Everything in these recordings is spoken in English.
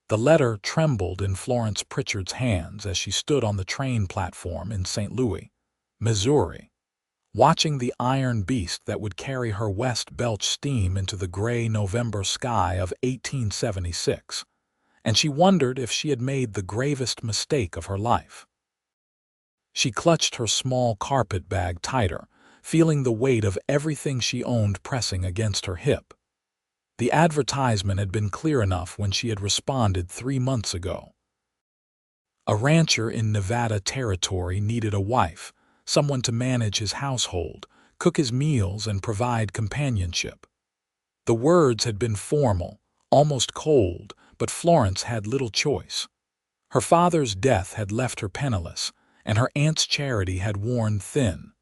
The letter trembled in Florence Pritchard's hands as she stood on the train platform in St. Louis, Missouri, watching the iron beast that would carry her west belch steam into the gray November sky of 1876, and she wondered if she had made the gravest mistake of her life. She clutched her small carpet bag tighter, feeling the weight of everything she owned pressing against her hip. The advertisement had been clear enough when she had responded 3 months ago. A rancher in Nevada territory needed a wife, someone to manage his household, cook his meals, and provide companionship. The words had been formal, almost cold, but Florence had little choice. Her father's death had left her penniless, and her aunt's charity had worn thin.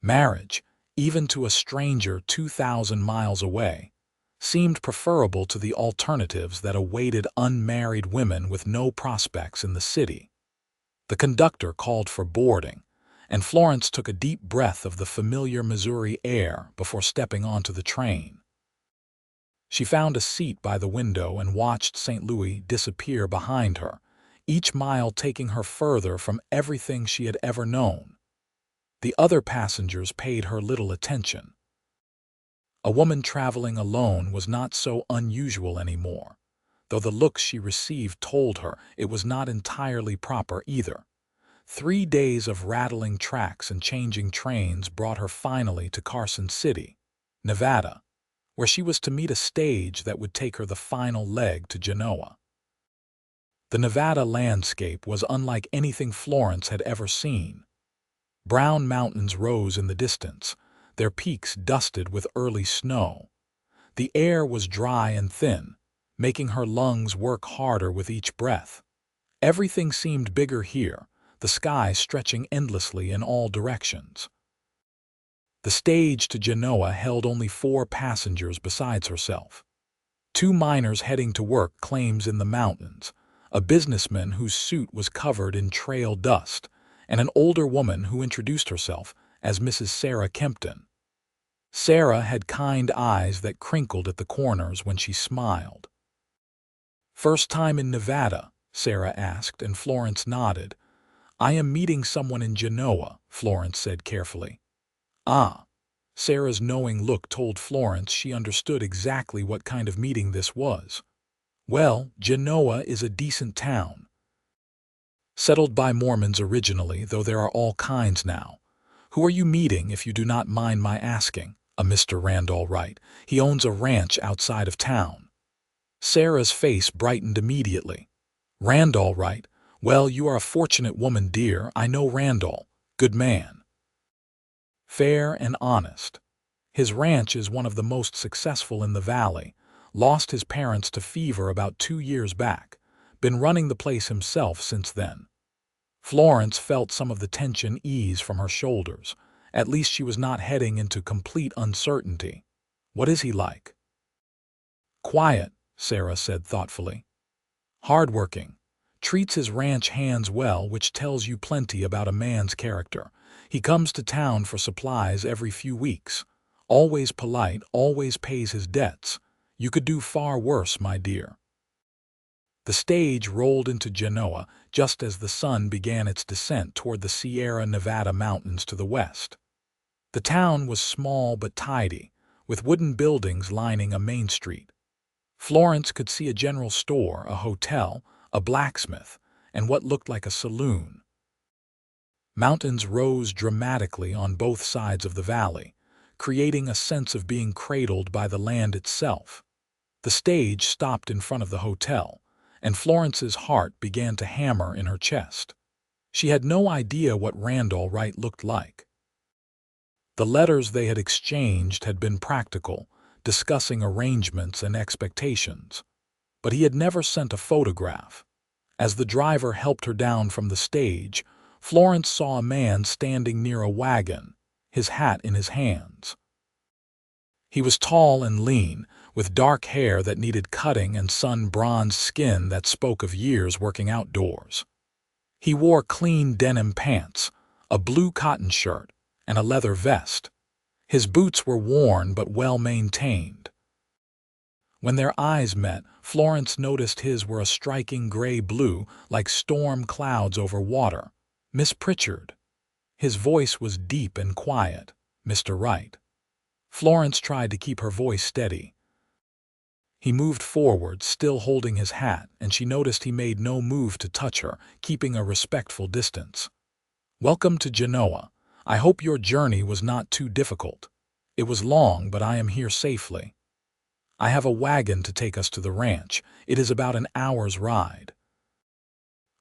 Marriage, even to a stranger 2,000 miles away, seemed preferable to the alternatives that awaited unmarried women with no prospects in the city. The conductor called for boarding, and Florence took a deep breath of the familiar Missouri air before stepping onto the train. She found a seat by the window and watched St. Louis disappear behind her, each mile taking her further from everything she had ever known. The other passengers paid her little attention. A woman traveling alone was not so unusual anymore, though the looks she received told her it was not entirely proper either. 3 days of rattling tracks and changing trains brought her finally to Carson City, Nevada, where she was to meet a stage that would take her the final leg to Genoa. The Nevada landscape was unlike anything Florence had ever seen. Brown mountains rose in the distance, their peaks dusted with early snow. The air was dry and thin, making her lungs work harder with each breath. Everything seemed bigger here, the sky stretching endlessly in all directions. The stage to Genoa held only 4 passengers besides herself. 2 miners heading to work claims in the mountains, a businessman whose suit was covered in trail dust, and an older woman who introduced herself as Mrs. Sarah Kempton. Sarah had kind eyes that crinkled at the corners when she smiled. "First time in Nevada?" Sarah asked, and Florence nodded. "I am meeting someone in Genoa," Florence said carefully. "Ah." Sarah's knowing look told Florence she understood exactly what kind of meeting this was. "Well, Genoa is a decent town. Settled by Mormons originally, though there are all kinds now. Who are you meeting, if you do not mind my asking?" "A Mr. Randall Wright. He owns a ranch outside of town." Sarah's face brightened immediately. "Randall Wright? Well, you are a fortunate woman, dear. I know Randall. Good man. Fair and honest. His ranch is one of the most successful in the valley. Lost his parents to fever about 2 years back. Been running the place himself since then." Florence felt some of the tension ease from her shoulders. At least she was not heading into complete uncertainty. "What is he like?" "Quiet," Sarah said thoughtfully. "Hardworking. Treats his ranch hands well, which tells you plenty about a man's character. He comes to town for supplies every few weeks. Always polite, always pays his debts. You could do far worse, my dear." The stage rolled into Genoa just as the sun began its descent toward the Sierra Nevada mountains to the west. The town was small but tidy, with wooden buildings lining a main street. Florence could see a general store, a hotel, a blacksmith, and what looked like a saloon. Mountains rose dramatically on both sides of the valley, creating a sense of being cradled by the land itself. The stage stopped in front of the hotel, and Florence's heart began to hammer in her chest. She had no idea what Randall Wright looked like. The letters they had exchanged had been practical, discussing arrangements and expectations. But he had never sent a photograph. As the driver helped her down from the stage, Florence saw a man standing near a wagon, his hat in his hands. He was tall and lean, with dark hair that needed cutting and sun-bronzed skin that spoke of years working outdoors. He wore clean denim pants, a blue cotton shirt, and a leather vest. His boots were worn but well maintained. When their eyes met, Florence noticed his were a striking gray-blue, like storm clouds over water. "Miss Pritchard." His voice was deep and quiet. "Mr. Wright." Florence tried to keep her voice steady. He moved forward, still holding his hat, and she noticed he made no move to touch her, keeping a respectful distance. "Welcome to Genoa. I hope your journey was not too difficult. It was long, but I am here safely. I have a wagon to take us to the ranch. It is about an hour's ride.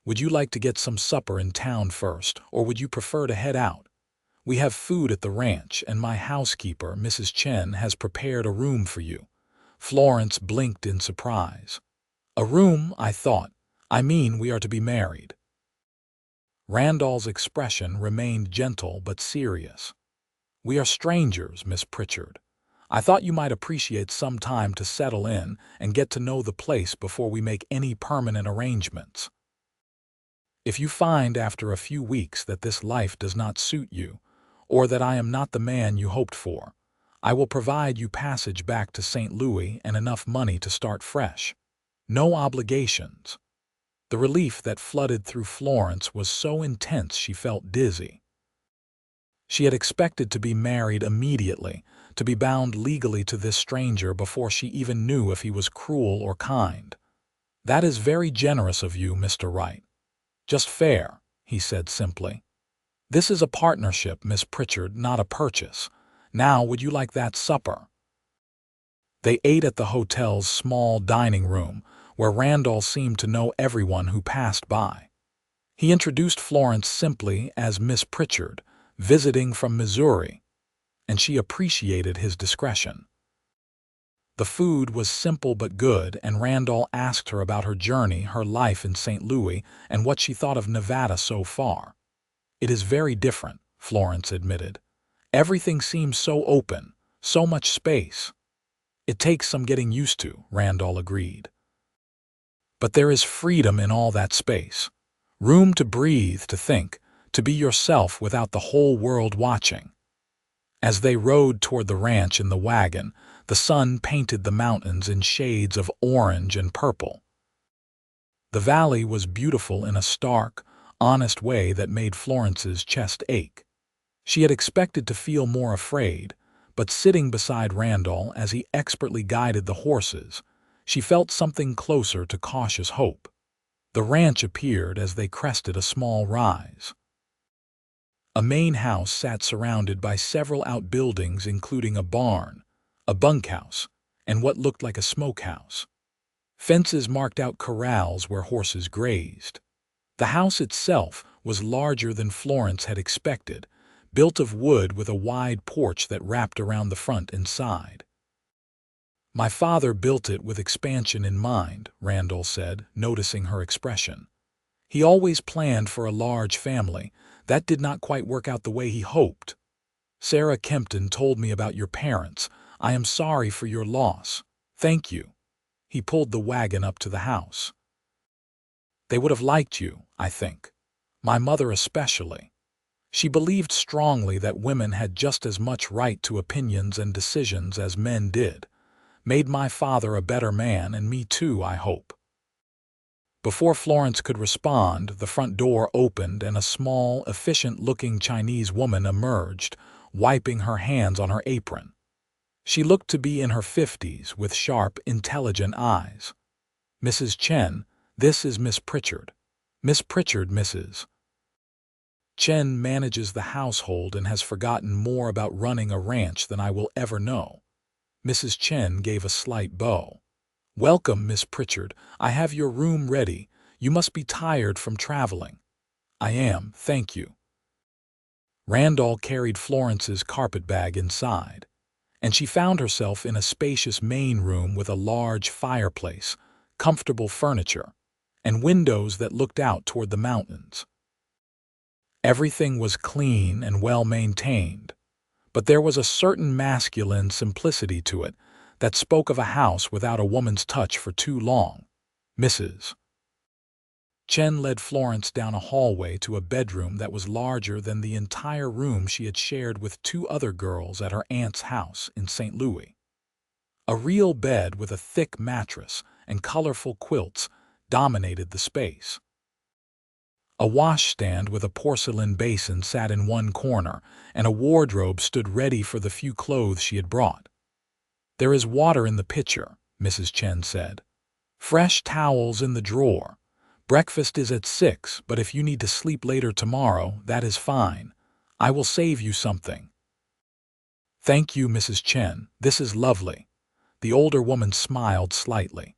Would you like to get some supper in town first, or would you prefer to head out? We have food at the ranch, and my housekeeper, Mrs. Chen, has prepared a room for you." Florence blinked in surprise. "A room, I thought. I mean, we are to be married." Randall's expression remained gentle but serious. "We are strangers, Miss Pritchard. I thought you might appreciate some time to settle in and get to know the place before we make any permanent arrangements. If you find after a few weeks that this life does not suit you, or that I am not the man you hoped for, I will provide you passage back to St. Louis and enough money to start fresh. No obligations." The relief that flooded through Florence was so intense she felt dizzy. She had expected to be married immediately, to be bound legally to this stranger before she even knew if he was cruel or kind. "That is very generous of you, Mr. Wright." "Just fair," he said simply. "This is a partnership, Miss Pritchard, not a purchase. Now, would you like that supper?" They ate at the hotel's small dining room, where Randall seemed to know everyone who passed by. He introduced Florence simply as Miss Pritchard, visiting from Missouri, and she appreciated his discretion. The food was simple but good, and Randall asked her about her journey, her life in St. Louis, and what she thought of Nevada so far. "It is very different," Florence admitted. "Everything seems so open, so much space." "It takes some getting used to," Randall agreed. "But there is freedom in all that space. Room to breathe, to think, to be yourself without the whole world watching." As they rode toward the ranch in the wagon, the sun painted the mountains in shades of orange and purple. The valley was beautiful in a stark, honest way that made Florence's chest ache. She had expected to feel more afraid, but sitting beside Randall as he expertly guided the horses, she felt something closer to cautious hope. The ranch appeared as they crested a small rise. A main house sat surrounded by several outbuildings, including a barn, a bunkhouse, and what looked like a smokehouse. Fences marked out corrals where horses grazed. The house itself was larger than Florence had expected, built of wood with a wide porch that wrapped around the front and side. "My father built it with expansion in mind," Randall said, noticing her expression. "He always planned for a large family. That did not quite work out the way he hoped. Sarah Kempton told me about your parents. I am sorry for your loss. Thank you." He pulled the wagon up to the house. "They would have liked you, I think. My mother especially. She believed strongly that women had just as much right to opinions and decisions as men did. Made my father a better man, and me too, I hope." Before Florence could respond, the front door opened and a small, efficient-looking Chinese woman emerged, wiping her hands on her apron. She looked to be in her 50s, with sharp, intelligent eyes. "Mrs. Chen, this is Miss Pritchard. Miss Pritchard, Mrs. Chen manages the household and has forgotten more about running a ranch than I will ever know." Mrs. Chen gave a slight bow. "Welcome, Miss Pritchard. I have your room ready. You must be tired from traveling." "I am, thank you." Randall carried Florence's carpetbag inside, and she found herself in a spacious main room with a large fireplace, comfortable furniture, and windows that looked out toward the mountains. Everything was clean and well-maintained, but there was a certain masculine simplicity to it that spoke of a house without a woman's touch for too long. Mrs. Chen led Florence down a hallway to a bedroom that was larger than the entire room she had shared with two other girls at her aunt's house in St. Louis. A real bed with a thick mattress and colorful quilts dominated the space. A washstand with a porcelain basin sat in one corner, and a wardrobe stood ready for the few clothes she had brought. "There is water in the pitcher," Mrs. Chen said. "Fresh towels in the drawer. Breakfast is at 6, but if you need to sleep later tomorrow, that is fine. I will save you something." "Thank you, Mrs. Chen. This is lovely." The older woman smiled slightly.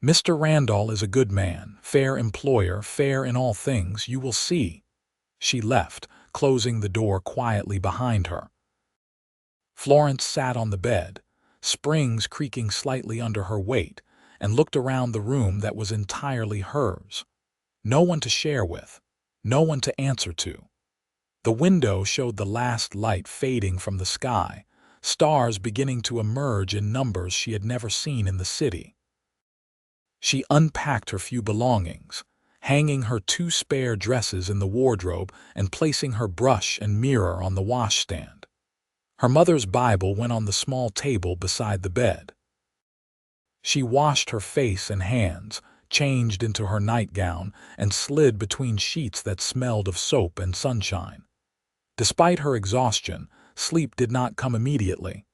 "Mr. Randall is a good man, fair employer, fair in all things, you will see." She left, closing the door quietly behind her. Florence sat on the bed, springs creaking slightly under her weight, and looked around the room that was entirely hers. No one to share with, no one to answer to. The window showed the last light fading from the sky, stars beginning to emerge in numbers she had never seen in the city. She unpacked her few belongings, hanging her 2 spare dresses in the wardrobe and placing her brush and mirror on the washstand. Her mother's Bible went on the small table beside the bed. She washed her face and hands, changed into her nightgown, and slid between sheets that smelled of soap and sunshine. Despite her exhaustion, sleep did not come immediately.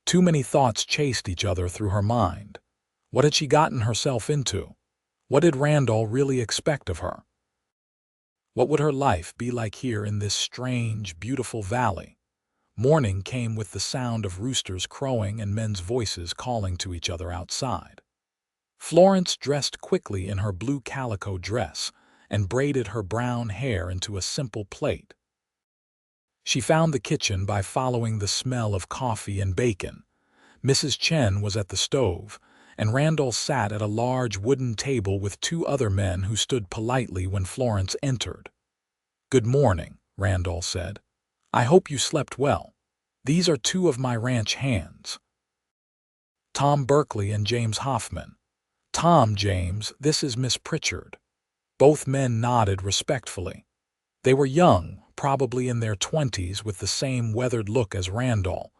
Too many thoughts chased each other through her mind. What had she gotten herself into? What did Randall really expect of her? What would her life be like here in this strange, beautiful valley? Morning came with the sound of roosters crowing and men's voices calling to each other outside. Florence dressed quickly in her blue calico dress and braided her brown hair into a simple plait. She found the kitchen by following the smell of coffee and bacon. Mrs. Chen was at the stove, and Randall sat at a large wooden table with 2 other men who stood politely when Florence entered. "Good morning," Randall said. "I hope you slept well. These are 2 of my ranch hands, Tom Berkeley and James Hoffman." "Tom, James, this is Miss Pritchard." Both men nodded respectfully. They were young, probably in their 20s, with the same weathered look as Randall.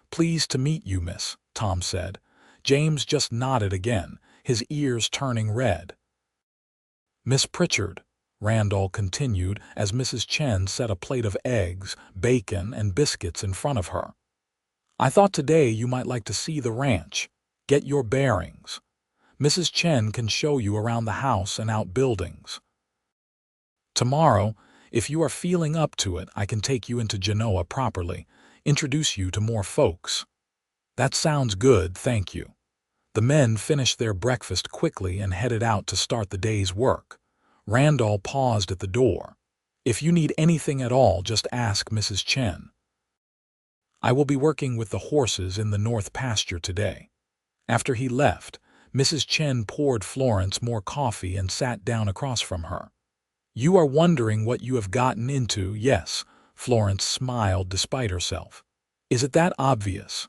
"Pleased to meet you, miss," Tom said. James just nodded again, his ears turning red. "Miss Pritchard," Randall continued as Mrs. Chen set a plate of eggs, bacon, and biscuits in front of her. "I thought today you might like to see the ranch, get your bearings. Mrs. Chen can show you around the house and outbuildings. Tomorrow, if you are feeling up to it, I can take you into Genoa properly, introduce you to more folks." "That sounds good, thank you." The men finished their breakfast quickly and headed out to start the day's work. Randall paused at the door. "If you need anything at all, just ask Mrs. Chen. I will be working with the horses in the north pasture today." After he left, Mrs. Chen poured Florence more coffee and sat down across from her. "You are wondering what you have gotten into, yes," Florence smiled despite herself. "Is it that obvious?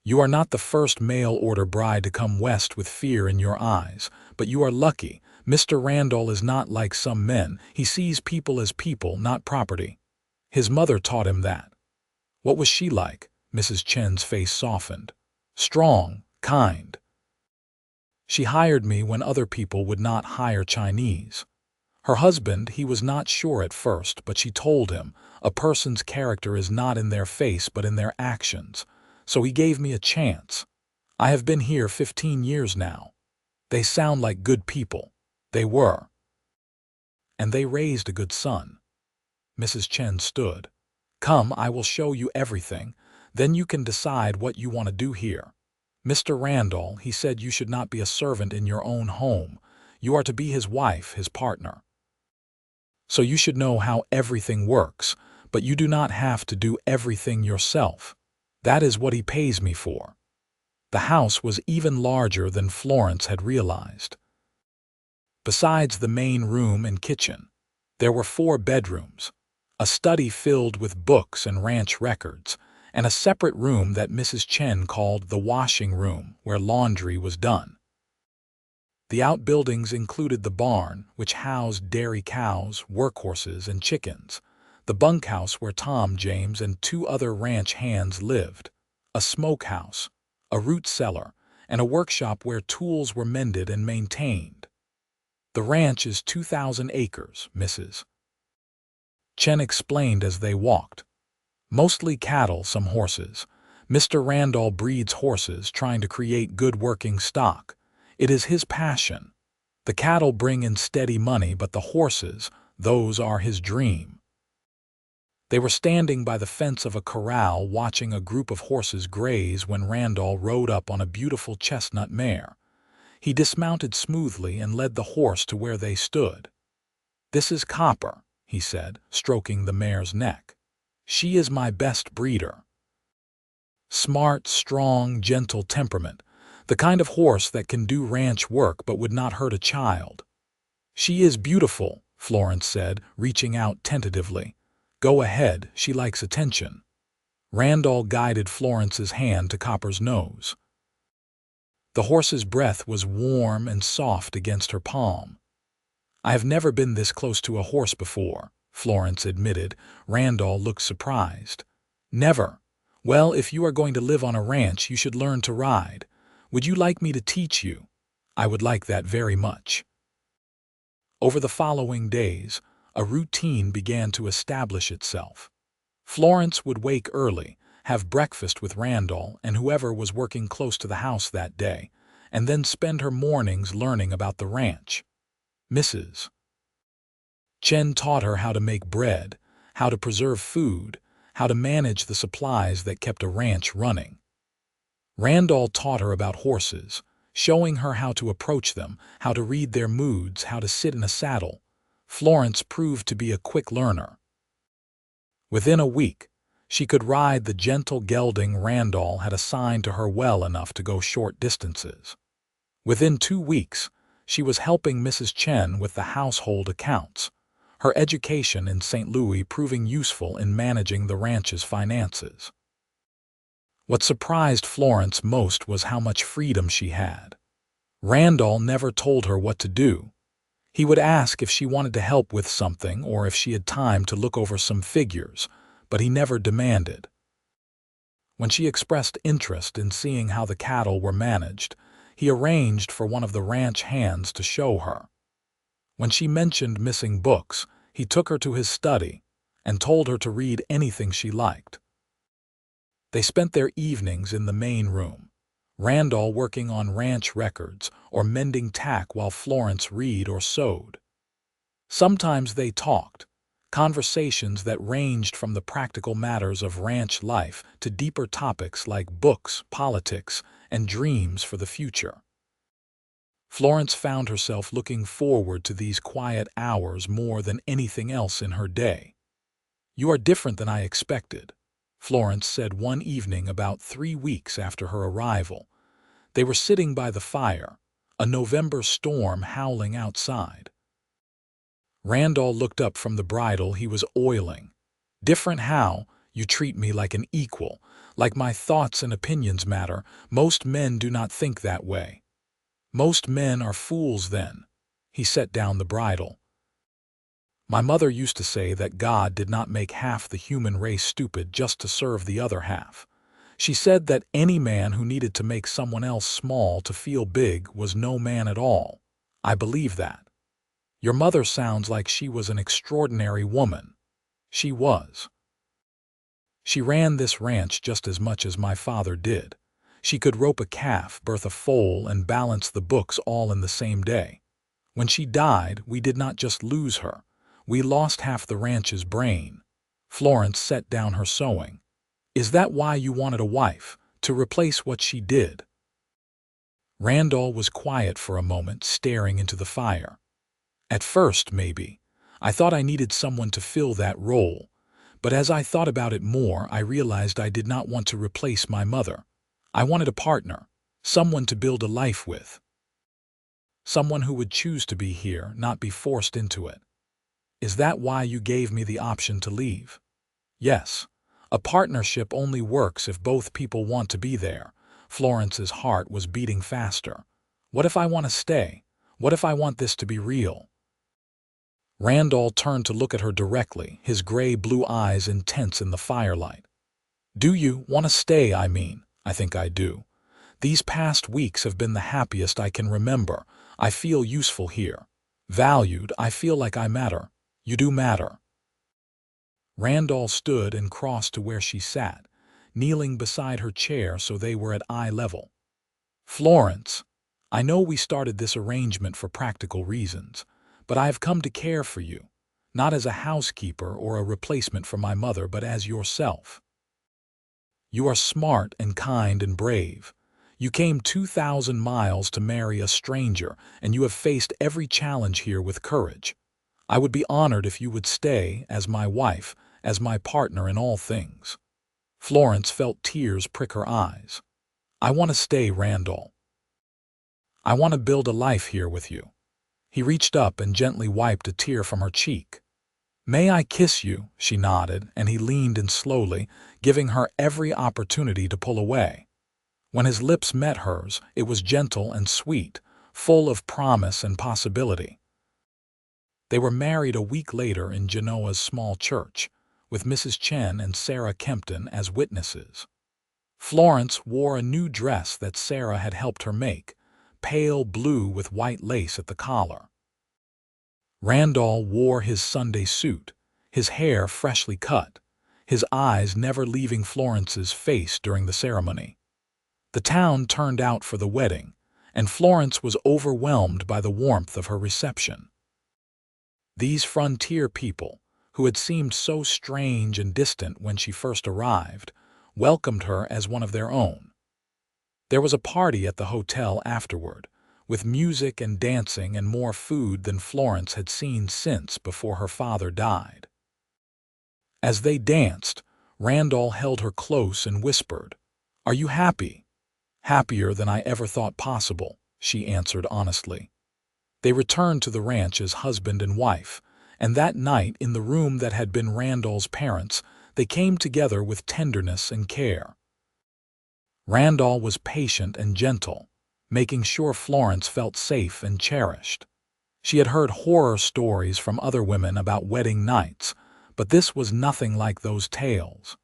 You are not the first mail-order bride to come west with fear in your eyes, but you are lucky. Mr. Randall is not like some men. He sees people as people, not property. His mother taught him that." "What was she like?" Mrs. Chen's face softened. "Strong, kind. She hired me when other people would not hire Chinese. Her husband, he was not sure at first, but she told him, a person's character is not in their face but in their actions. So he gave me a chance. I have been here 15 years now. They sound like good people. They were. And they raised a good son." Mrs. Chen stood. "Come, I will show you everything. Then you can decide what you want to do here. Mr. Randall, he said you should not be a servant in your own home. You are to be his wife, his partner. So you should know how everything works, but you do not have to do everything yourself. That is what he pays me for." The house was even larger than Florence had realized. Besides the main room and kitchen, there were 4 bedrooms, a study filled with books and ranch records, and a separate room that Mrs. Chen called the washing room, where laundry was done. The outbuildings included the barn, which housed dairy cows, workhorses, and chickens, the bunkhouse where Tom, James, and 2 other ranch hands lived, a smokehouse, a root cellar, and a workshop where tools were mended and maintained. The ranch is 2,000 acres, Mrs. Chen explained as they walked. Mostly cattle, some horses. Mr. Randall breeds horses, trying to create good working stock. It is his passion. The cattle bring in steady money, but the horses, those are his dream. They were standing by the fence of a corral watching a group of horses graze when Randall rode up on a beautiful chestnut mare. He dismounted smoothly and led the horse to where they stood. "This is Copper," he said, stroking the mare's neck. "She is my best breeder. Smart, strong, gentle temperament, the kind of horse that can do ranch work but would not hurt a child." "She is beautiful," Florence said, reaching out tentatively. "Go ahead, she likes attention." Randall guided Florence's hand to Copper's nose. The horse's breath was warm and soft against her palm. "I have never been this close to a horse before," Florence admitted. Randall looked surprised. "Never? Well, if you are going to live on a ranch, you should learn to ride. Would you like me to teach you?" "I would like that very much." Over the following days, a routine began to establish itself. Florence would wake early, have breakfast with Randall and whoever was working close to the house that day, and then spend her mornings learning about the ranch. Mrs. Chen taught her how to make bread, how to preserve food, how to manage the supplies that kept a ranch running. Randall taught her about horses, showing her how to approach them, how to read their moods, how to sit in a saddle. Florence proved to be a quick learner. Within a week, she could ride the gentle gelding Randall had assigned to her well enough to go short distances. Within 2 weeks, she was helping Mrs. Chen with the household accounts, her education in St. Louis proving useful in managing the ranch's finances. What surprised Florence most was how much freedom she had. Randall never told her what to do. He would ask if she wanted to help with something or if she had time to look over some figures, but he never demanded. When she expressed interest in seeing how the cattle were managed, he arranged for one of the ranch hands to show her. When she mentioned missing books, he took her to his study and told her to read anything she liked. They spent their evenings in the main room, Randall working on ranch records or mending tack while Florence read or sewed. Sometimes they talked, conversations that ranged from the practical matters of ranch life to deeper topics like books, politics, and dreams for the future. Florence found herself looking forward to these quiet hours more than anything else in her day. "You are different than I expected," Florence said one evening about 3 weeks after her arrival. They were sitting by the fire, a November storm howling outside. Randall looked up from the bridle he was oiling. "Different how? You treat me like an equal, like my thoughts and opinions matter. Most men do not think that way." "Most men are fools then." He set down the bridle. "My mother used to say that God did not make half the human race stupid just to serve the other half. She said that any man who needed to make someone else small to feel big was no man at all. I believe that. Your mother sounds like she was an extraordinary woman." "She was. She ran this ranch just as much as my father did. She could rope a calf, birth a foal, and balance the books all in the same day. When she died, we did not just lose her. We lost half the ranch's brain." Florence set down her sewing. "Is that why you wanted a wife, to replace what she did?" Randall was quiet for a moment, staring into the fire. "At first, maybe. I thought I needed someone to fill that role. But as I thought about it more, I realized I did not want to replace my mother. I wanted a partner, someone to build a life with. Someone who would choose to be here, not be forced into it." "Is that why you gave me the option to leave?" "Yes. A partnership only works if both people want to be there." Florence's heart was beating faster. "What if I want to stay? What if I want this to be real?" Randall turned to look at her directly, his gray-blue eyes intense in the firelight. "Do you want to stay, I mean?" "I think I do." These past weeks have been the happiest I can remember. I feel useful here. Valued, I feel like I matter. You do matter. Randall stood and crossed to where she sat, kneeling beside her chair so they were at eye level. Florence, I know we started this arrangement for practical reasons, but I have come to care for you, not as a housekeeper or a replacement for my mother, but as yourself. You are smart and kind and brave. You came 2,000 miles to marry a stranger, and you have faced every challenge here with courage. I would be honored if you would stay as my wife, as my partner in all things. Florence felt tears prick her eyes. I want to stay, Randall. I want to build a life here with you. He reached up and gently wiped a tear from her cheek. May I kiss you? She nodded, and he leaned in slowly, giving her every opportunity to pull away. When his lips met hers, it was gentle and sweet, full of promise and possibility. They were married a week later in Genoa's small church, with Mrs. Chen and Sarah Kempton as witnesses. Florence wore a new dress that Sarah had helped her make, pale blue with white lace at the collar. Randall wore his Sunday suit, his hair freshly cut, his eyes never leaving Florence's face during the ceremony. The town turned out for the wedding, and Florence was overwhelmed by the warmth of her reception. These frontier people, who had seemed so strange and distant when she first arrived, welcomed her as one of their own. There was a party at the hotel afterward, with music and dancing and more food than Florence had seen since before her father died. As they danced, Randall held her close and whispered, "Are you happy?" "Happier than I ever thought possible," she answered honestly. They returned to the ranch as husband and wife, and that night in the room that had been Randall's parents', they came together with tenderness and care. Randall was patient and gentle, making sure Florence felt safe and cherished. She had heard horror stories from other women about wedding nights, but this was nothing like those tales.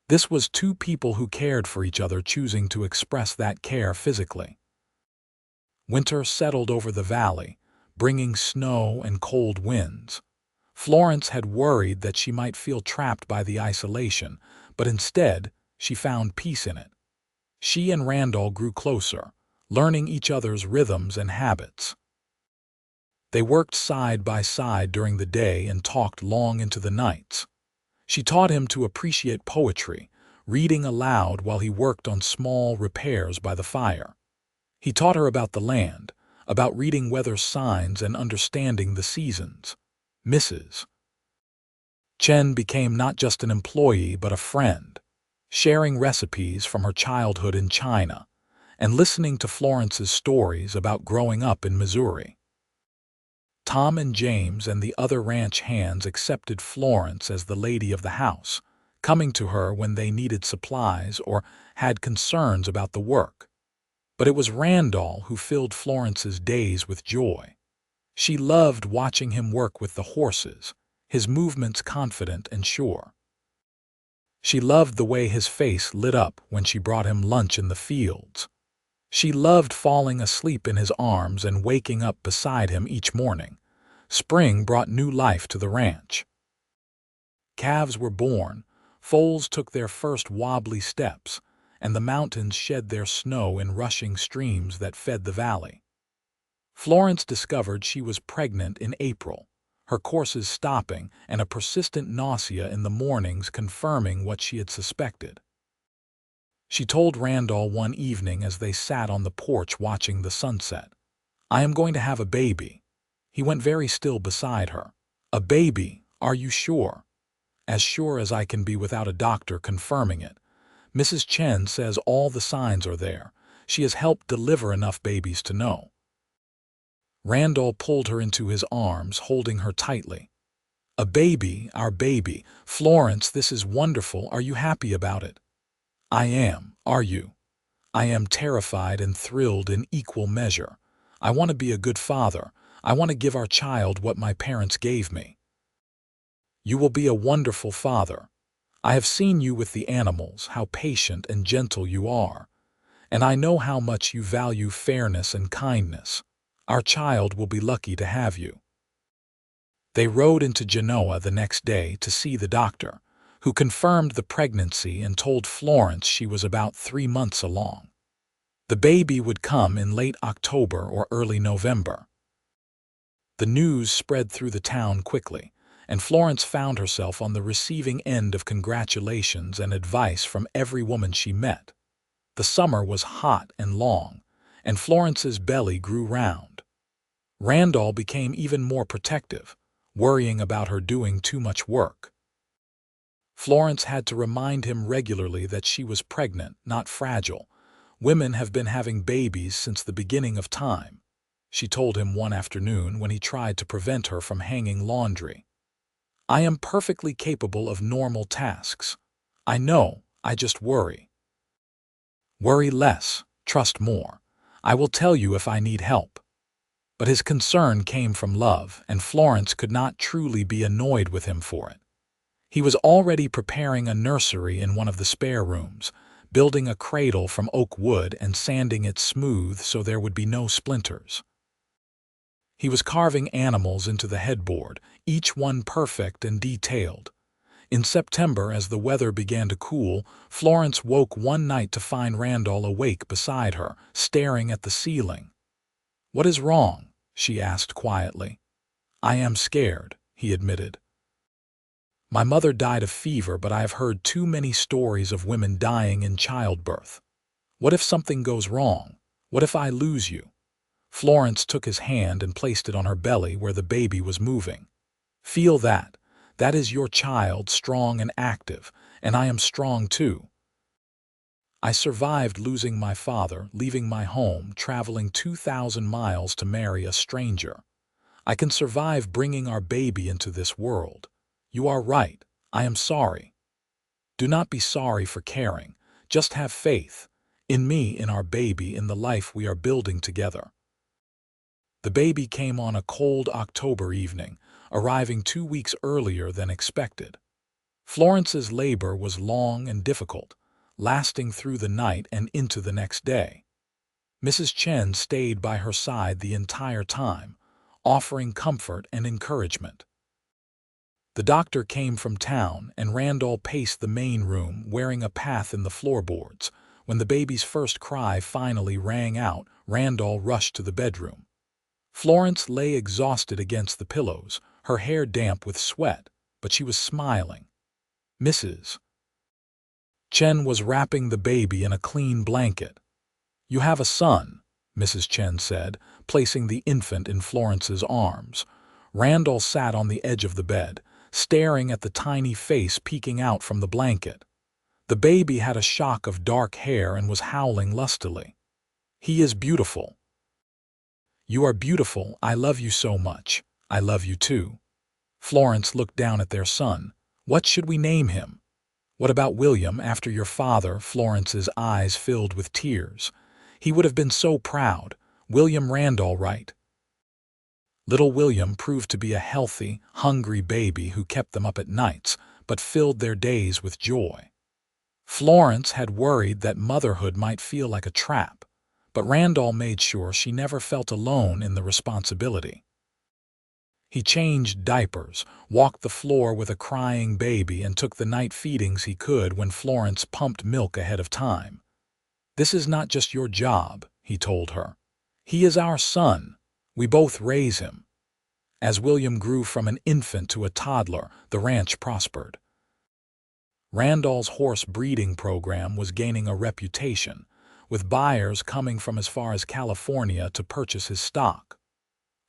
This was two people who cared for each other choosing to express that care physically. Winter settled over the valley, bringing snow and cold winds. Florence had worried that she might feel trapped by the isolation, but instead, she found peace in it. She and Randall grew closer, learning each other's rhythms and habits. They worked side by side during the day and talked long into the nights. She taught him to appreciate poetry, reading aloud while he worked on small repairs by the fire. He taught her about the land, about reading weather signs and understanding the seasons. Mrs. Chen became not just an employee but a friend, sharing recipes from her childhood in China and listening to Florence's stories about growing up in Missouri. Tom and James and the other ranch hands accepted Florence as the lady of the house, coming to her when they needed supplies or had concerns about the work. But it was Randall who filled Florence's days with joy. She loved watching him work with the horses, his movements confident and sure. She loved the way his face lit up when she brought him lunch in the fields. She loved falling asleep in his arms and waking up beside him each morning. Spring brought new life to the ranch. Calves were born, foals took their first wobbly steps, and the mountains shed their snow in rushing streams that fed the valley. Florence discovered she was pregnant in April, her courses stopping and a persistent nausea in the mornings confirming what she had suspected. She told Randall one evening as they sat on the porch watching the sunset, "I am going to have a baby." He went very still beside her. "A baby? Are you sure?" "As sure as I can be without a doctor confirming it. Mrs. Chen says all the signs are there. She has helped deliver enough babies to know." Randall pulled her into his arms, holding her tightly. "A baby, our baby. Florence, this is wonderful. Are you happy about it?" "I am. Are you?" "I am terrified and thrilled in equal measure. I want to be a good father. I want to give our child what my parents gave me." "You will be a wonderful father. I have seen you with the animals, how patient and gentle you are. and I know how much you value fairness and kindness. Our child will be lucky to have you." They rode into Genoa the next day to see the doctor, who confirmed the pregnancy and told Florence she was about 3 months along. The baby would come in late October or early November. The news spread through the town quickly, and Florence found herself on the receiving end of congratulations and advice from every woman she met. The summer was hot and long, and Florence's belly grew round. Randall became even more protective, worrying about her doing too much work. Florence had to remind him regularly that she was pregnant, not fragile. "Women have been having babies since the beginning of time," she told him one afternoon when he tried to prevent her from hanging laundry. "I am perfectly capable of normal tasks. I know, I just worry." "Worry less, trust more. I will tell you if I need help." But his concern came from love, and Florence could not truly be annoyed with him for it. He was already preparing a nursery in one of the spare rooms, building a cradle from oak wood and sanding it smooth so there would be no splinters. He was carving animals into the headboard, each one perfect and detailed. In September, as the weather began to cool, Florence woke one night to find Randall awake beside her, staring at the ceiling. "What is wrong?" she asked quietly. "I am scared," he admitted. "My mother died of fever, but I have heard too many stories of women dying in childbirth. What if something goes wrong? What if I lose you?" Florence took his hand and placed it on her belly where the baby was moving. "Feel that. That is your child, strong and active, and I am strong too. I survived losing my father, leaving my home, traveling 2,000 miles to marry a stranger. I can survive bringing our baby into this world. You are right. I am sorry. Do not be sorry for caring. Just have faith. In me, in our baby, in the life we are building together." The baby came on a cold October evening, arriving 2 weeks earlier than expected. Florence's labor was long and difficult, lasting through the night and into the next day. Mrs. Chen stayed by her side the entire time, offering comfort and encouragement. The doctor came from town, and Randall paced the main room, wearing a path in the floorboards. When the baby's first cry finally rang out, Randall rushed to the bedroom. Florence lay exhausted against the pillows, her hair damp with sweat, but she was smiling. Mrs. Chen was wrapping the baby in a clean blanket. "You have a son," Mrs. Chen said, placing the infant in Florence's arms. Randall sat on the edge of the bed, staring at the tiny face peeking out from the blanket. The baby had a shock of dark hair and was howling lustily. "He is beautiful." "You are beautiful. I love you so much. I love you too." Florence looked down at their son. "What should we name him?" "What about William, after your father?" Florence's eyes filled with tears. "He would have been so proud. William Randall, right?" Little William proved to be a healthy, hungry baby who kept them up at nights, but filled their days with joy. Florence had worried that motherhood might feel like a trap, but Randall made sure she never felt alone in the responsibility. He changed diapers, walked the floor with a crying baby, and took the night feedings he could when Florence pumped milk ahead of time. "This is not just your job," he told her. "He is our son. We both raise him." As William grew from an infant to a toddler, the ranch prospered. Randall's horse breeding program was gaining a reputation, with buyers coming from as far as California to purchase his stock.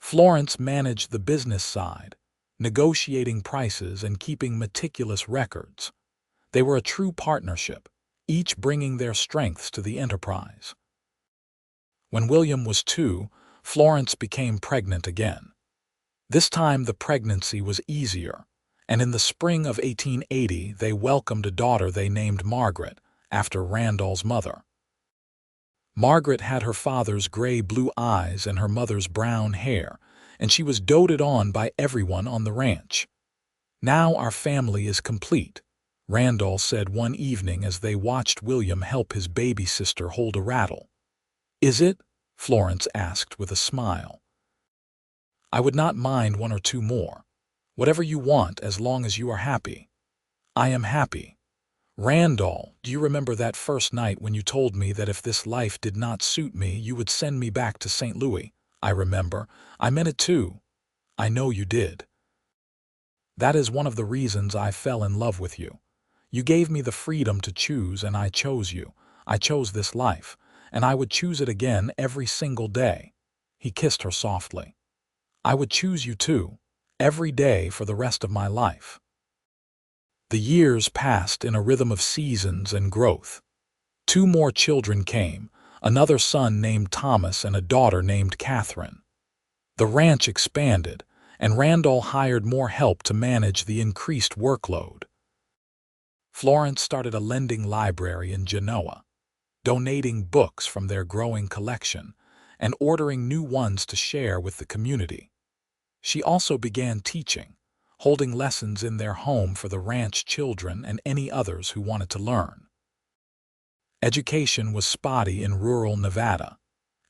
Florence managed the business side, negotiating prices and keeping meticulous records. They were a true partnership, each bringing their strengths to the enterprise. When William was 2, Florence became pregnant again. This time the pregnancy was easier, and in the spring of 1880 they welcomed a daughter they named Margaret, after Randall's mother. Margaret had her father's gray-blue eyes and her mother's brown hair, and she was doted on by everyone on the ranch. "Now our family is complete," Randall said one evening as they watched William help his baby sister hold a rattle. "Is it?" Florence asked with a smile. "I would not mind one or two more. Whatever you want, as long as you are happy." "I am happy." "Randall, do you remember that first night when you told me that if this life did not suit me, you would send me back to St. Louis?" "I remember. I meant it too." "I know you did. That is one of the reasons I fell in love with you. You gave me the freedom to choose, and I chose you. I chose this life, and I would choose it again every single day." He kissed her softly. "I would choose you too, every day for the rest of my life." The years passed in a rhythm of seasons and growth. 2 more children came, another son named Thomas and a daughter named Catherine. The ranch expanded, and Randall hired more help to manage the increased workload. Florence started a lending library in Genoa, donating books from their growing collection and ordering new ones to share with the community. She also began teaching, holding lessons in their home for the ranch children and any others who wanted to learn. Education was spotty in rural Nevada,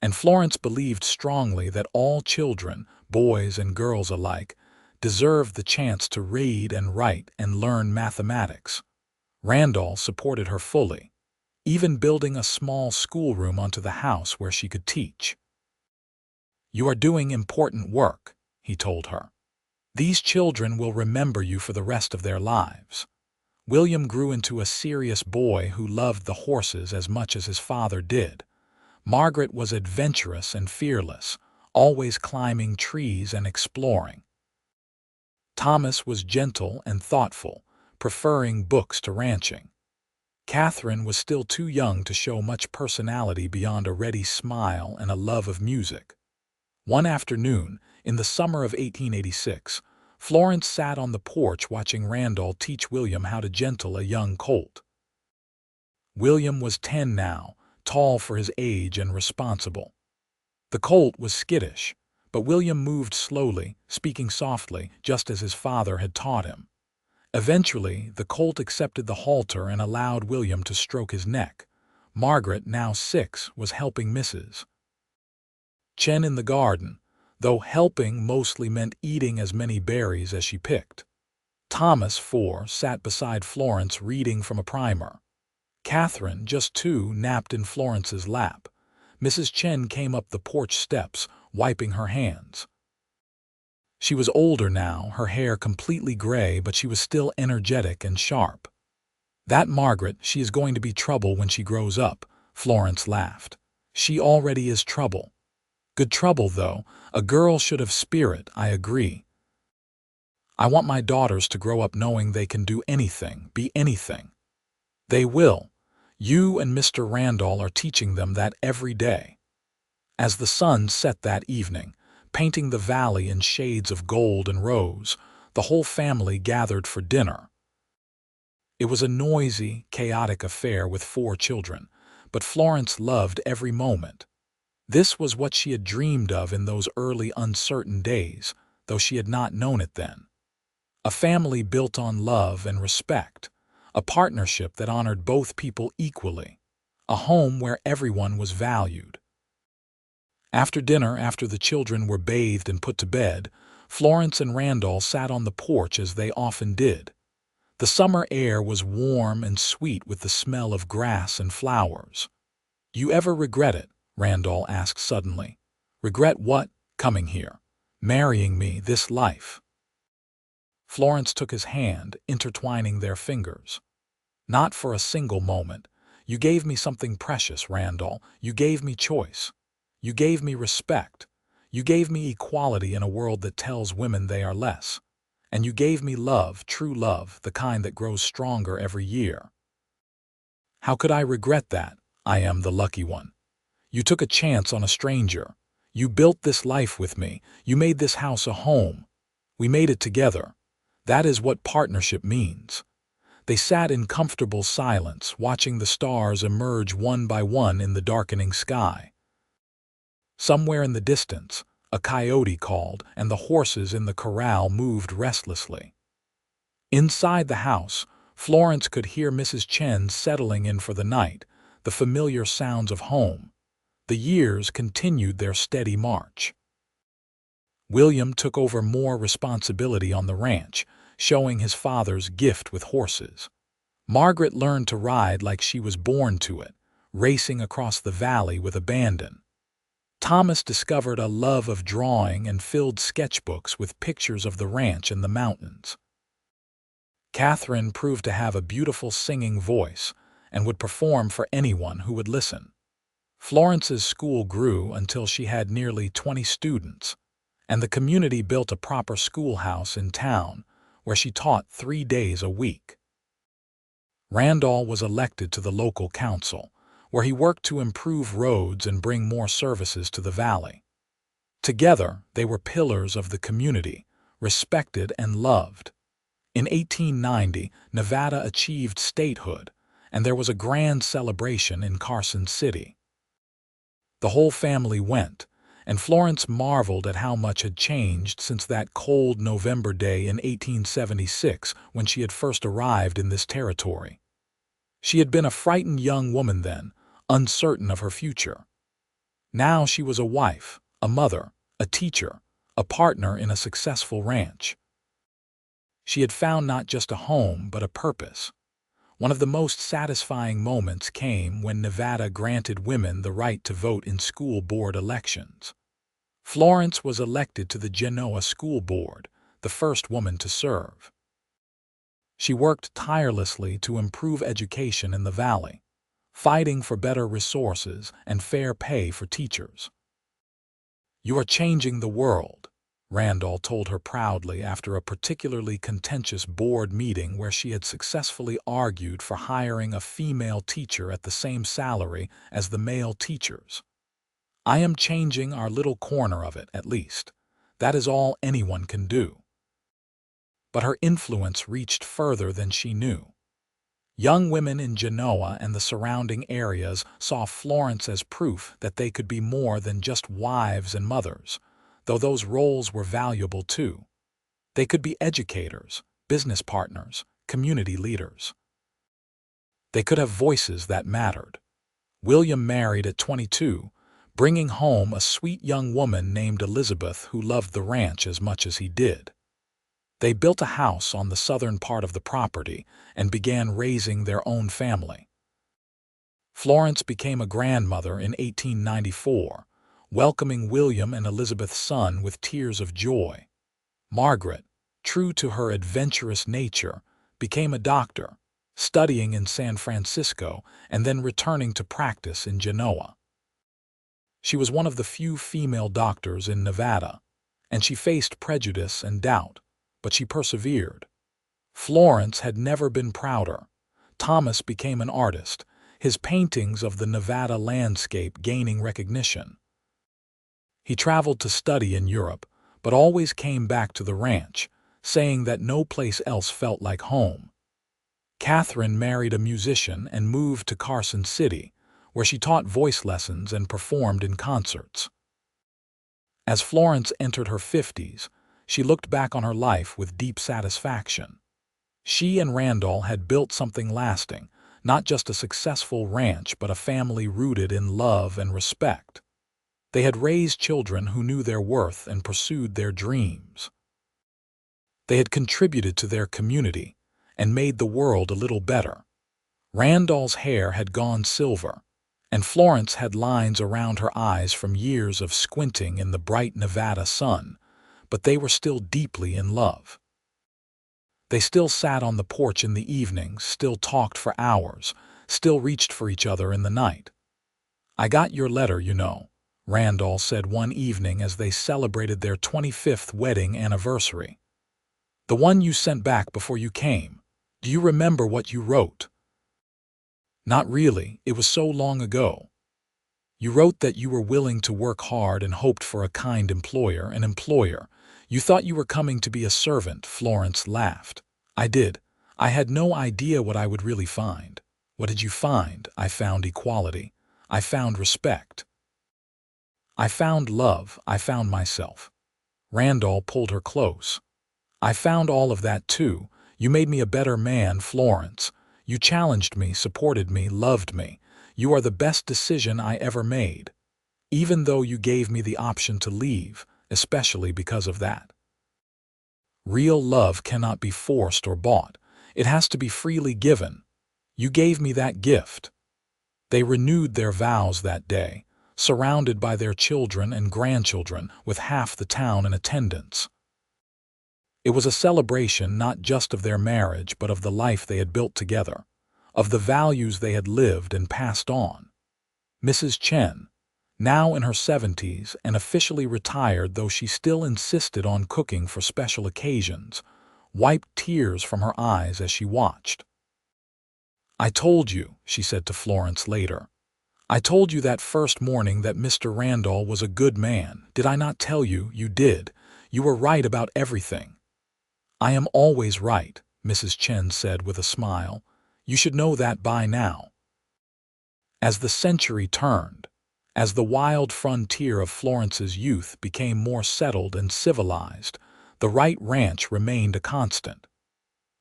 and Florence believed strongly that all children, boys and girls alike, deserved the chance to read and write and learn mathematics. Randall supported her fully, even building a small schoolroom onto the house where she could teach. "You are doing important work," he told her. "These children will remember you for the rest of their lives." William grew into a serious boy who loved the horses as much as his father did. Margaret was adventurous and fearless, always climbing trees and exploring. Thomas was gentle and thoughtful, preferring books to ranching. Catherine was still too young to show much personality beyond a ready smile and a love of music. One afternoon, in the summer of 1886, Florence sat on the porch watching Randall teach William how to gentle a young colt. William was 10 now, tall for his age and responsible. The colt was skittish, but William moved slowly, speaking softly, just as his father had taught him. Eventually, the colt accepted the halter and allowed William to stroke his neck. Margaret, now 6, was helping Mrs. Chen in the garden, though helping mostly meant eating as many berries as she picked. Thomas, 4, sat beside Florence reading from a primer. Catherine, just 2, napped in Florence's lap. Mrs. Chen came up the porch steps, wiping her hands. She was older now, her hair completely gray, but she was still energetic and sharp. "That Margaret, she is going to be trouble when she grows up," Florence laughed. "She already is trouble." "Good trouble, though. A girl should have spirit, I agree. I want my daughters to grow up knowing they can do anything, be anything." "They will. You and Mr. Randall are teaching them that every day." As the sun set that evening, painting the valley in shades of gold and rose, the whole family gathered for dinner. It was a noisy, chaotic affair with 4 children, but Florence loved every moment. This was what she had dreamed of in those early uncertain days, though she had not known it then. A family built on love and respect, a partnership that honored both people equally, a home where everyone was valued. After dinner, after the children were bathed and put to bed, Florence and Randall sat on the porch as they often did. The summer air was warm and sweet with the smell of grass and flowers. "You ever regret it?" Randall asked suddenly. "Regret what?" "Coming here. Marrying me, this life." Florence took his hand, intertwining their fingers. "Not for a single moment. You gave me something precious, Randall. You gave me choice. You gave me respect. You gave me equality in a world that tells women they are less. And you gave me love, true love, the kind that grows stronger every year. How could I regret that? I am the lucky one. You took a chance on a stranger. You built this life with me. You made this house a home. We made it together. That is what partnership means." They sat in comfortable silence, watching the stars emerge one by one in the darkening sky. Somewhere in the distance, a coyote called, and the horses in the corral moved restlessly. Inside the house, Florence could hear Mrs. Chen settling in for the night, the familiar sounds of home. The years continued their steady march. William took over more responsibility on the ranch, showing his father's gift with horses. Margaret learned to ride like she was born to it, racing across the valley with abandon. Thomas discovered a love of drawing and filled sketchbooks with pictures of the ranch and the mountains. Catherine proved to have a beautiful singing voice and would perform for anyone who would listen. Florence's school grew until she had nearly 20 students, and the community built a proper schoolhouse in town where she taught 3 days a week. Randall was elected to the local council, where he worked to improve roads and bring more services to the valley. Together, they were pillars of the community, respected and loved. In 1890, Nevada achieved statehood, and there was a grand celebration in Carson City. The whole family went, and Florence marveled at how much had changed since that cold November day in 1876 when she had first arrived in this territory. She had been a frightened young woman then, uncertain of her future. Now she was a wife, a mother, a teacher, a partner in a successful ranch. She had found not just a home, but a purpose. One of the most satisfying moments came when Nevada granted women the right to vote in school board elections. Florence was elected to the Genoa School Board, the first woman to serve. She worked tirelessly to improve education in the valley, fighting for better resources and fair pay for teachers. "You are changing the world," Randall told her proudly after a particularly contentious board meeting where she had successfully argued for hiring a female teacher at the same salary as the male teachers. "I am changing our little corner of it, at least. That is all anyone can do." But her influence reached further than she knew. Young women in Genoa and the surrounding areas saw Florence as proof that they could be more than just wives and mothers, though those roles were valuable too. They could be educators, business partners, community leaders. They could have voices that mattered. William married at 22, bringing home a sweet young woman named Elizabeth who loved the ranch as much as he did. They built a house on the southern part of the property and began raising their own family. Florence became a grandmother in 1894, welcoming William and Elizabeth's son with tears of joy. Margaret, true to her adventurous nature, became a doctor, studying in San Francisco and then returning to practice in Genoa. She was one of the few female doctors in Nevada, and she faced prejudice and doubt, but she persevered. Florence had never been prouder. Thomas became an artist, his paintings of the Nevada landscape gaining recognition. He traveled to study in Europe, but always came back to the ranch, saying that no place else felt like home. Catherine married a musician and moved to Carson City, where she taught voice lessons and performed in concerts. As Florence entered her 50s, she looked back on her life with deep satisfaction. She and Randall had built something lasting, not just a successful ranch, but a family rooted in love and respect. They had raised children who knew their worth and pursued their dreams. They had contributed to their community and made the world a little better. Randall's hair had gone silver, and Florence had lines around her eyes from years of squinting in the bright Nevada sun, but they were still deeply in love. They still sat on the porch in the evenings, still talked for hours, still reached for each other in the night. "I got your letter, you know," Randall said one evening as they celebrated their 25th wedding anniversary. "The one you sent back before you came. Do you remember what you wrote?" "Not really, it was so long ago." "You wrote that you were willing to work hard and hoped for a kind employer, an employer. You thought you were coming to be a servant," Florence laughed. "I did. I had no idea what I would really find." "What did you find?" "I found equality. I found respect. I found love. I found myself." Randall pulled her close. "I found all of that too. You made me a better man, Florence. You challenged me, supported me, loved me. You are the best decision I ever made, even though you gave me the option to leave, especially because of that. Real love cannot be forced or bought. It has to be freely given. You gave me that gift. They renewed their vows that day, surrounded by their children and grandchildren, with half the town in attendance. It was a celebration not just of their marriage, but of the life they had built together, of the values they had lived and passed on. Mrs. Chen, now in her 70s and officially retired though she still insisted on cooking for special occasions, wiped tears from her eyes as she watched. "I told you," she said to Florence later. "I told you that first morning that Mr. Randall was a good man. Did I not tell you? You did. You were right about everything." "I am always right," Mrs. Chen said with a smile. "You should know that by now." As the century turned, as the wild frontier of Florence's youth became more settled and civilized, the Wright Ranch remained a constant.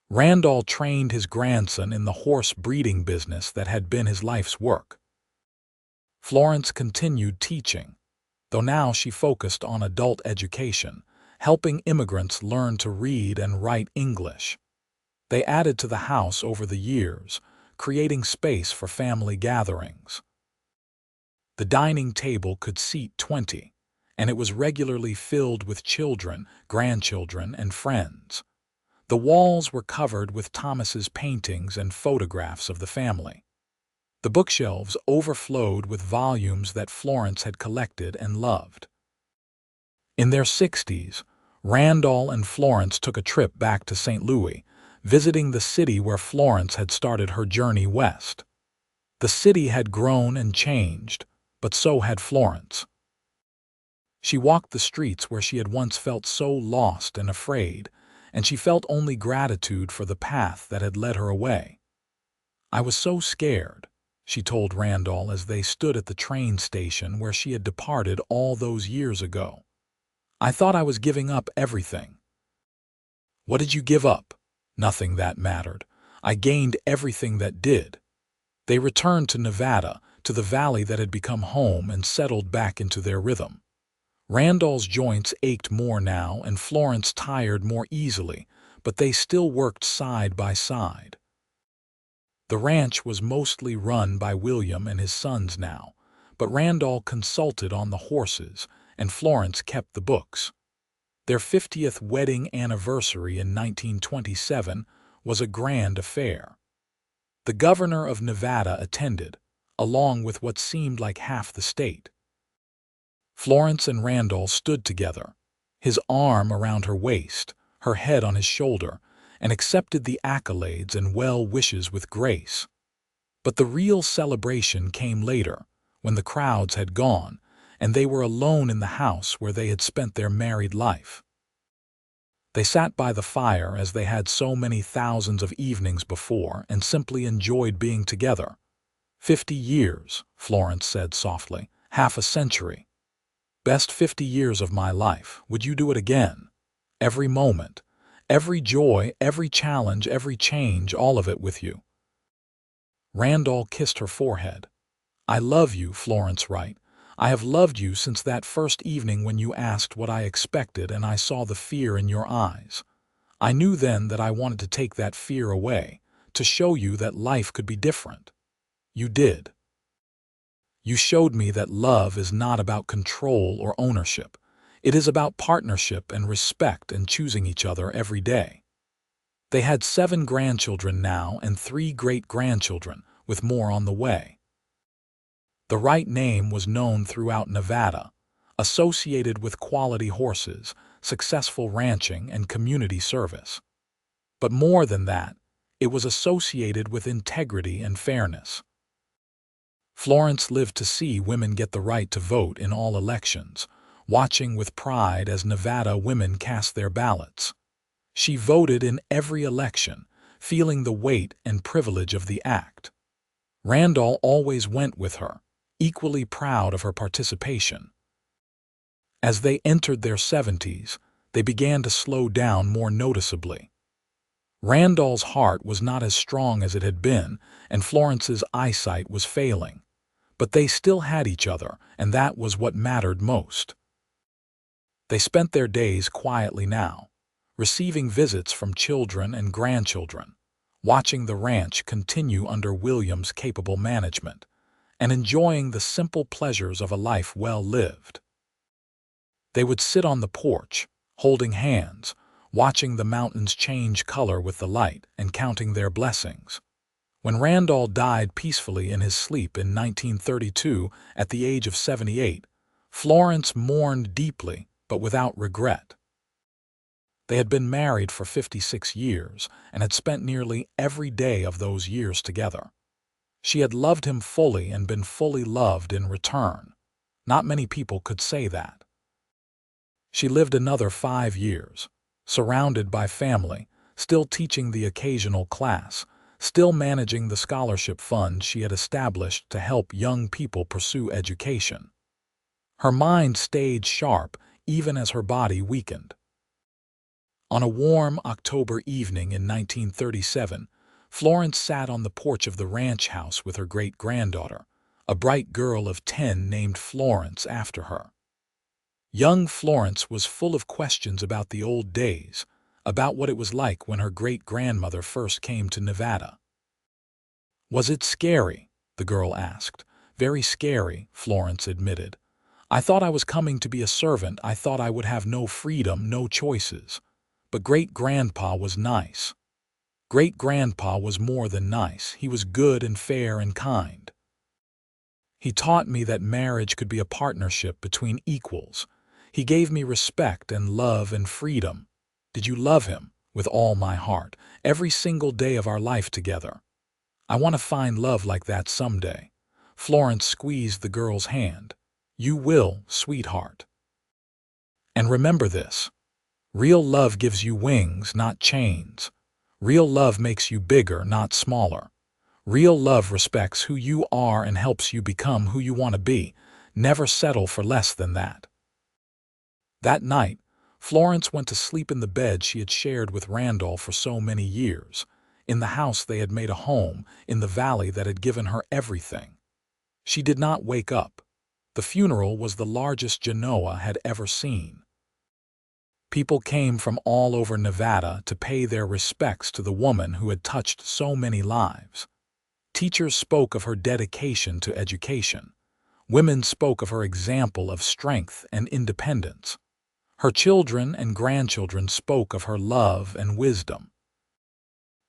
Randall trained his grandson in the horse breeding business that had been his life's work. Florence continued teaching, though now she focused on adult education, helping immigrants learn to read and write English. They added to the house over the years, creating space for family gatherings. The dining table could seat 20, and it was regularly filled with children, grandchildren, and friends. The walls were covered with Thomas's paintings and photographs of the family. The bookshelves overflowed with volumes that Florence had collected and loved. In their 60s, Randall and Florence took a trip back to St. Louis, visiting the city where Florence had started her journey west. The city had grown and changed, but so had Florence. She walked the streets where she had once felt so lost and afraid, and she felt only gratitude for the path that had led her away. "I was so scared," she told Randall as they stood at the train station where she had departed all those years ago. "I thought I was giving up everything." "What did you give up?" "Nothing that mattered. I gained everything that did." They returned to Nevada, to the valley that had become home, and settled back into their rhythm. Randall's joints ached more now, and Florence tired more easily, but they still worked side by side. The ranch was mostly run by William and his sons now, but Randall consulted on the horses, and Florence kept the books. Their 50th wedding anniversary in 1927 was a grand affair. The governor of Nevada attended, along with what seemed like half the state. Florence and Randall stood together, his arm around her waist, her head on his shoulder, and accepted the accolades and well wishes with grace. But the real celebration came later, when the crowds had gone, and they were alone in the house where they had spent their married life. They sat by the fire as they had so many thousands of evenings before, and simply enjoyed being together. 50 years, Florence said softly. "Half a century. Best 50 years of my life. Would you do it again? Every moment, every joy, every challenge, every change, all of it with you." Randall kissed her forehead. "I love you, Florence Wright. I have loved you since that first evening when you asked what I expected and I saw the fear in your eyes. I knew then that I wanted to take that fear away, to show you that life could be different. You did. You showed me that love is not about control or ownership. It is about partnership and respect and choosing each other every day." They had 7 grandchildren now and 3 great-grandchildren, with more on the way. The Wright name was known throughout Nevada, associated with quality horses, successful ranching, and community service. But more than that, it was associated with integrity and fairness. Florence lived to see women get the right to vote in all elections, watching with pride as Nevada women cast their ballots. She voted in every election, feeling the weight and privilege of the act. Randall always went with her, equally proud of her participation. As they entered their 70s, they began to slow down more noticeably. Randall's heart was not as strong as it had been, and Florence's eyesight was failing. But they still had each other, and that was what mattered most. They spent their days quietly now, receiving visits from children and grandchildren, watching the ranch continue under William's capable management, and enjoying the simple pleasures of a life well lived. They would sit on the porch, holding hands, watching the mountains change color with the light and counting their blessings. When Randall died peacefully in his sleep in 1932 at the age of 78, Florence mourned deeply but without regret. They had been married for 56 years and had spent nearly every day of those years together. She had loved him fully and been fully loved in return. Not many people could say that. She lived another 5 years, surrounded by family, still teaching the occasional class, still managing the scholarship fund she had established to help young people pursue education. Her mind stayed sharp even as her body weakened. On a warm October evening in 1937, Florence sat on the porch of the ranch house with her great-granddaughter, a bright girl of 10 named Florence after her. Young Florence was full of questions about the old days, about what it was like when her great-grandmother first came to Nevada. "Was it scary?" the girl asked. "Very scary," Florence admitted. "I thought I was coming to be a servant. I thought I would have no freedom, no choices. But Great-Grandpa was nice. Great-Grandpa was more than nice. He was good and fair and kind. He taught me that marriage could be a partnership between equals. He gave me respect and love and freedom. Did you love him?" "With all my heart, every single day of our life together. I want to find love like that someday." Florence squeezed the girl's hand. "You will, sweetheart. And remember this. Real love gives you wings, not chains. Real love makes you bigger, not smaller. Real love respects who you are and helps you become who you want to be. Never settle for less than that." That night, Florence went to sleep in the bed she had shared with Randall for so many years, in the house they had made a home, in the valley that had given her everything. She did not wake up. The funeral was the largest Genoa had ever seen. People came from all over Nevada to pay their respects to the woman who had touched so many lives. Teachers spoke of her dedication to education. Women spoke of her example of strength and independence. Her children and grandchildren spoke of her love and wisdom.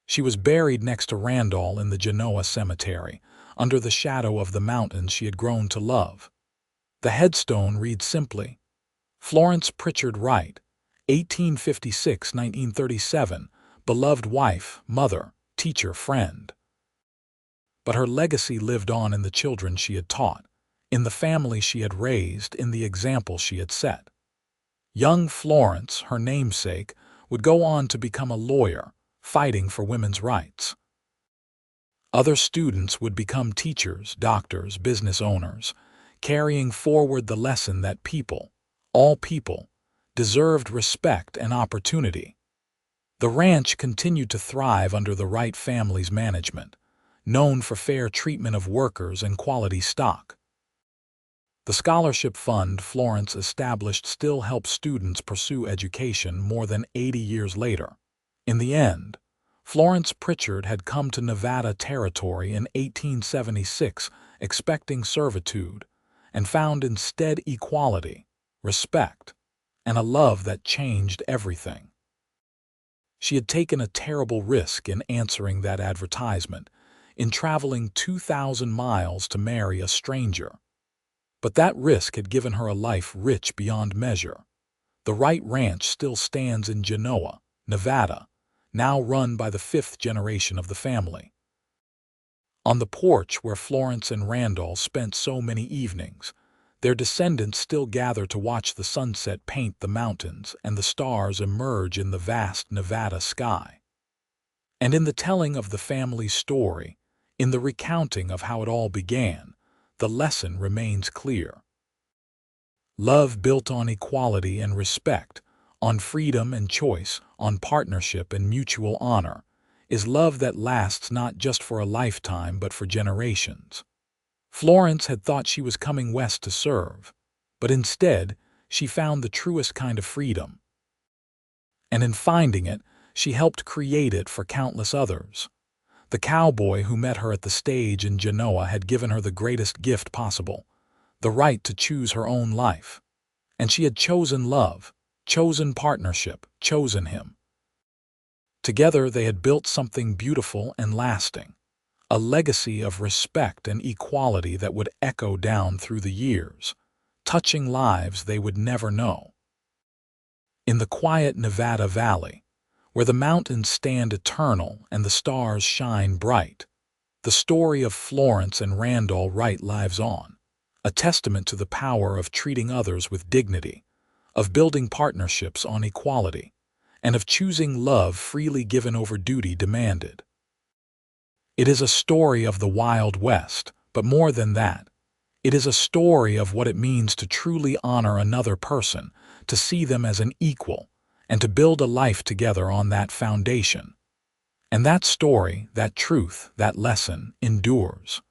She was buried next to Randall in the Genoa cemetery, under the shadow of the mountains she had grown to love. The headstone reads simply, "Florence Pritchard Wright, 1856–1937, beloved wife, mother, teacher, friend." But her legacy lived on in the children she had taught, in the family she had raised, in the example she had set. Young Florence, her namesake, would go on to become a lawyer, fighting for women's rights. Other students would become teachers, doctors, business owners, carrying forward the lesson that people, all people, deserved respect and opportunity. The ranch continued to thrive under the Wright family's management, known for fair treatment of workers and quality stock. The scholarship fund Florence established still helps students pursue education more than 80 years later. In the end, Florence Pritchard had come to Nevada Territory in 1876 expecting servitude, and found instead equality, respect, and a love that changed everything. She had taken a terrible risk in answering that advertisement, in traveling 2,000 miles to marry a stranger. But that risk had given her a life rich beyond measure. The Wright Ranch still stands in Genoa, Nevada, now run by the 5th generation of the family. On the porch where Florence and Randall spent so many evenings, their descendants still gather to watch the sunset paint the mountains and the stars emerge in the vast Nevada sky. And in the telling of the family's story, in the recounting of how it all began, the lesson remains clear. Love built on equality and respect on freedom and choice, on partnership and mutual honor, is love that lasts not just for a lifetime but for generations. Florence had thought she was coming west to serve, but instead she found the truest kind of freedom. And in finding it, she helped create it for countless others. The cowboy who met her at the stage in Genoa had given her the greatest gift possible, the right to choose her own life. And she had chosen love, chosen partnership, chosen him. Together they had built something beautiful and lasting, a legacy of respect and equality that would echo down through the years, touching lives they would never know. In the quiet Nevada Valley, where the mountains stand eternal and the stars shine bright, the story of Florence and Randall Wright lives on, a testament to the power of treating others with dignity, of building partnerships on equality, and of choosing love freely given over duty demanded. It is a story of the Wild West, but more than that, it is a story of what it means to truly honor another person, to see them as an equal, and to build a life together on that foundation. And that story, that truth, that lesson endures.